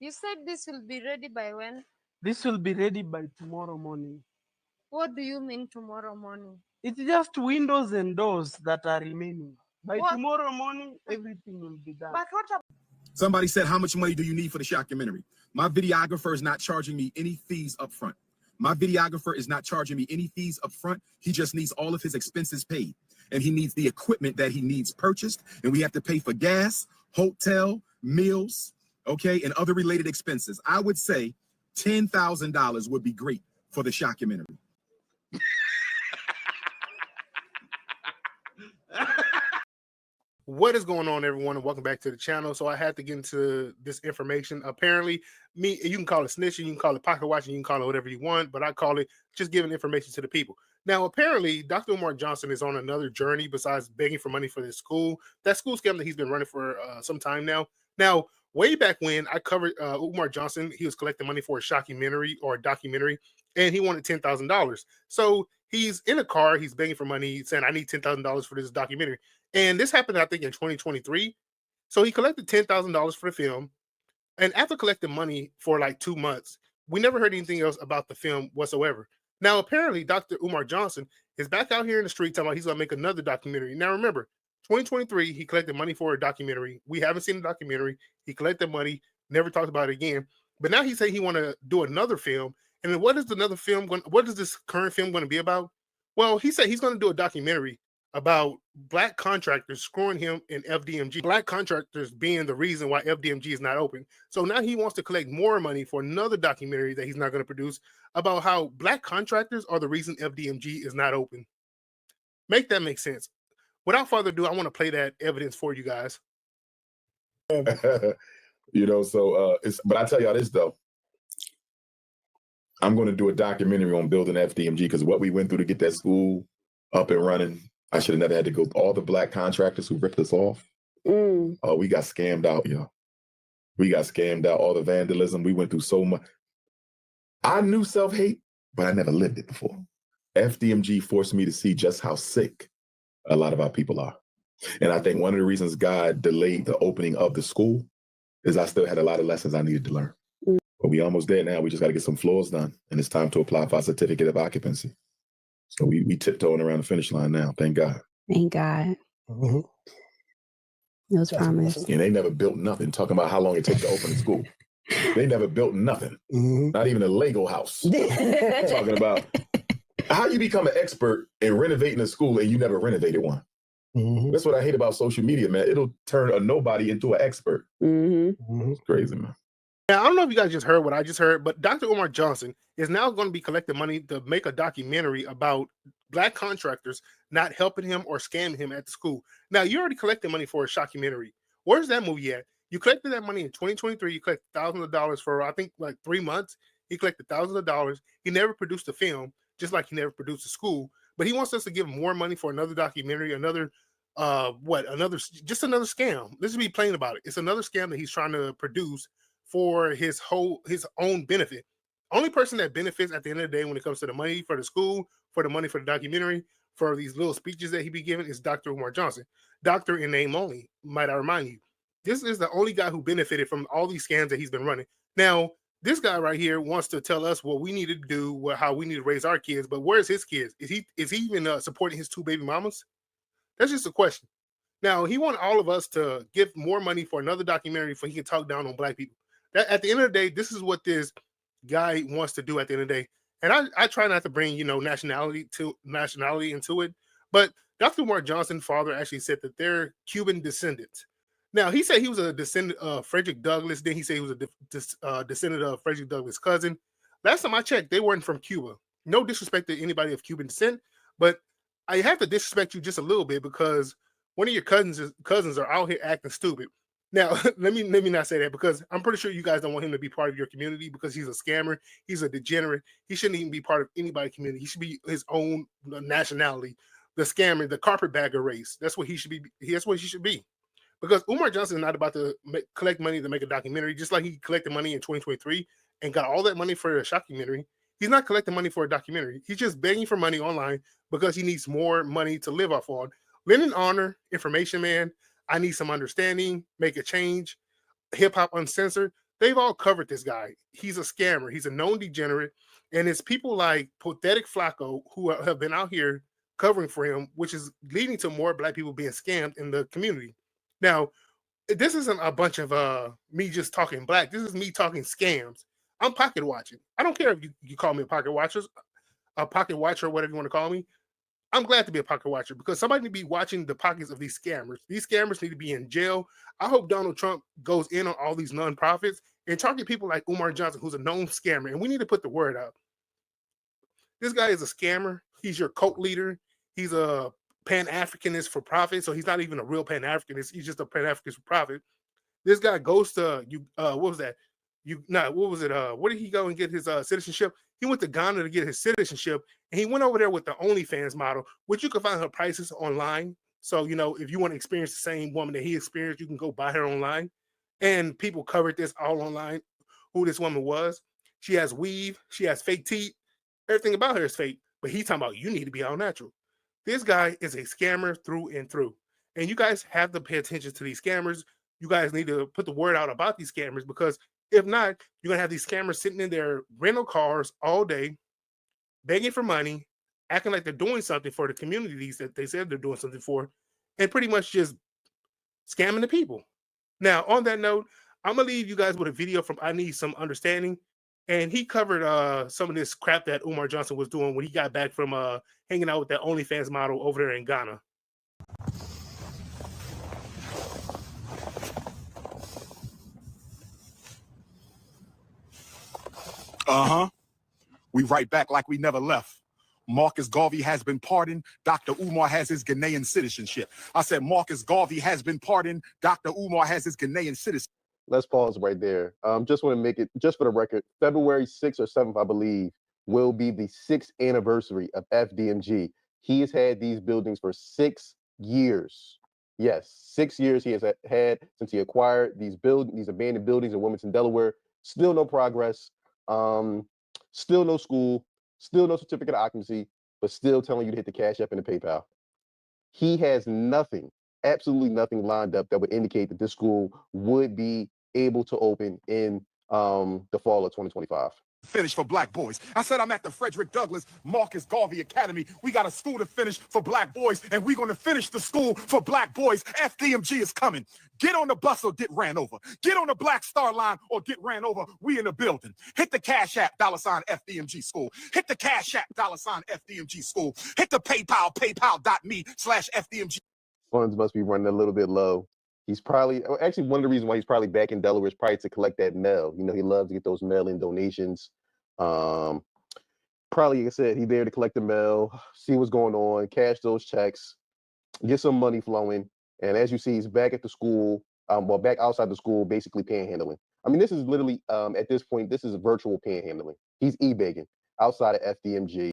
You said this will be ready by when? This will be ready by tomorrow morning. What do you mean tomorrow morning? It's just windows and doors that are remaining. By What? tomorrow morning, everything will be done. But what about Somebody said, how much money do you need for the documentary? My videographer is not charging me any fees up front. My videographer is not charging me any fees up front. He just needs all of his expenses paid. And he needs the equipment that he needs purchased. And we have to pay for gas, hotel, meals, okay, and other related expenses. I would say $10,000 would be great for the documentary. What is going on, everyone, and welcome back to the channel. So I had to get into this information. Apparently, you can call it snitching, you can call it pocket watching, you can call it whatever you want, but I call it just giving information to the people. Now, apparently, Dr. Umar Johnson is on another journey besides begging for money for this school. That school scam that he's been running for some time now. Now, way back when I covered Umar Johnson, he was collecting money for a documentary, and he wanted $10,000. So he's in a car, he's begging for money, saying, I need $10,000 for this documentary. And this happened, I think, in 2023. So he collected $10,000 for the film. And after collecting money for like 2 months, we never heard anything else about the film whatsoever. Now, apparently, Dr. Umar Johnson is back out here in the street talking about he's going to make another documentary. Now, remember, 2023, he collected money for a documentary. We haven't seen the documentary. He collected money, never talked about it again. But now he said he want to do another film. And then what is this current film going to be about? Well, he said he's going to do a documentary about black contractors screwing him in FDMG. Black contractors being the reason why FDMG is not open. So now he wants to collect more money for another documentary that he's not going to produce about how black contractors are the reason FDMG is not open. Make that make sense. Without further ado, I want to play that evidence for you guys. But I tell y'all this though. I'm going to do a documentary on building FDMG because what we went through to get that school up and running, I should have never had to go. All the black contractors who ripped us off. Oh, we got scammed out, yo. We got scammed out. All the vandalism. We went through so much. I knew self-hate, but I never lived it before. FDMG forced me to see just how sick a lot of our people are. And I think one of the reasons God delayed the opening of the school is I still had a lot of lessons I needed to learn. But we almost there now. We just got to get some floors done. And it's time to apply for our certificate of occupancy. So we tiptoeing around the finish line now. Thank God. Thank God. Those promises. And they never built nothing. Talking about how long it takes to open a school. They never built nothing. Not even a Lego house. Talking about how you become an expert in renovating a school and you never renovated one. That's what I hate about social media, man. It'll turn a nobody into an expert. It's crazy, man. Now, I don't know if you guys just heard what I just heard, but Dr. Umar Johnson is now going to be collecting money to make a documentary about black contractors not helping him or scamming him at the school. Now, you already collected money for a documentary. Where's that movie at? You collected that money in 2023. You collected thousands of dollars for, I think, like 3 months. He collected thousands of dollars. He never produced a film, just like he never produced a school. But he wants us to give him more money for another documentary, another scam. Let's be plain about it. It's another scam that he's trying to produce for his own benefit. Only person that benefits at the end of the day when it comes to the money for the school, for the money for the documentary, for these little speeches that he be giving is Dr. Umar Johnson. Doctor in name only, might I remind you. This is the only guy who benefited from all these scams that he's been running. Now, this guy right here wants to tell us what we need to do, how we need to raise our kids, but where's his kids? Is he even supporting his 2 baby mamas? That's just a question. Now, he wants all of us to give more money for another documentary so he can talk down on black people. That, at the end of the day, this is what this guy wants to do at the end of the day. And I try not to bring, nationality into it. But Dr. Umar Johnson's father actually said that they're Cuban descendants. Now, he said he was a descendant of Frederick Douglass. Then he said he was a descendant of Frederick Douglass' cousin. Last time I checked, they weren't from Cuba. No disrespect to anybody of Cuban descent, but I have to disrespect you just a little bit because one of your cousins are out here acting stupid. Now, let me not say that because I'm pretty sure you guys don't want him to be part of your community because he's a scammer. He's a degenerate. He shouldn't even be part of anybody's community. He should be his own nationality. The scammer, the carpetbagger race. That's what he should be. That's what he should be. Because Umar Johnson is not about to collect money to make a documentary, just like he collected money in 2023 and got all that money for a documentary. He's not collecting money for a documentary. He's just begging for money online because he needs more money to live off on. Lend and honor, information man. I need some understanding, make a change, hip hop uncensored. They've all covered this guy. He's a scammer. He's a known degenerate. And it's people like Pathetic Flacco who have been out here covering for him, which is leading to more black people being scammed in the community. Now, this isn't a bunch of me just talking black. This is me talking scams. I'm pocket watching. I don't care if you call me a pocket watcher, whatever you want to call me. I'm glad to be a pocket watcher because somebody need to be watching the pockets of these scammers. These scammers need to be in jail. I hope Donald Trump goes in on all these nonprofits and target people like Umar Johnson, who's a known scammer. And we need to put the word out. This guy is a scammer. He's your cult leader. He's a Pan-Africanist for profit. So he's not even a real Pan-Africanist. He's just a Pan-Africanist for profit. This guy goes to what was that? Where did he go and get his citizenship? He went to Ghana to get his citizenship, and he went over there with the OnlyFans model, which you can find her prices online. So, if you want to experience the same woman that he experienced, you can go buy her online. And people covered this all online, who this woman was. She has weave, she has fake teeth, everything about her is fake, but he's talking about you need to be all natural. This guy is a scammer through and through. And you guys have to pay attention to these scammers. You guys need to put the word out about these scammers because if not, you're going to have these scammers sitting in their rental cars all day, begging for money, acting like they're doing something for the communities that they said they're doing something for, and pretty much just scamming the people. Now, on that note, I'm going to leave you guys with a video from I Need Some Understanding. And he covered some of this crap that Umar Johnson was doing when he got back from hanging out with that OnlyFans model over there in Ghana. We right back like we never left. Marcus Garvey has been pardoned. Dr. Umar has his Ghanaian citizenship. I said Marcus Garvey has been pardoned. Dr. Umar has his Ghanaian citizenship. Let's pause right there. Just want to make it, just for the record, February 6th or 7th, I believe, will be the 6th anniversary of FDMG. He has had these buildings for 6 years. Yes, 6 years he has had since he acquired these abandoned buildings in Wilmington, Delaware. Still no progress. Still no school. Still no certificate of occupancy, but still telling you to hit the Cash App and the PayPal. He has nothing, absolutely nothing lined up that would indicate that this school would be able to open in the fall of 2025. Finish for black boys. I said I'm at the Frederick Douglass Marcus Garvey Academy. We got a school to finish for black boys, and we're going to finish the school for black boys. FDMG is coming. Get on the bus or get ran over. Get on the Black Star Line or get ran over. We in the building. Hit the Cash App, $FDMG School. Hit the Cash App, $FDMG School. Hit the PayPal, paypal.me/FDMG. Funds must be running a little bit low. He's probably, actually, one of the reasons why he's probably back in Delaware is probably to collect that mail. He loves to get those mail-in donations. Probably, like I said, he's there to collect the mail, see what's going on, cash those checks, get some money flowing. And as you see, he's back at the school, back outside the school, basically panhandling. I mean, this is literally, at this point, this is virtual panhandling. He's e-begging outside of FDMG.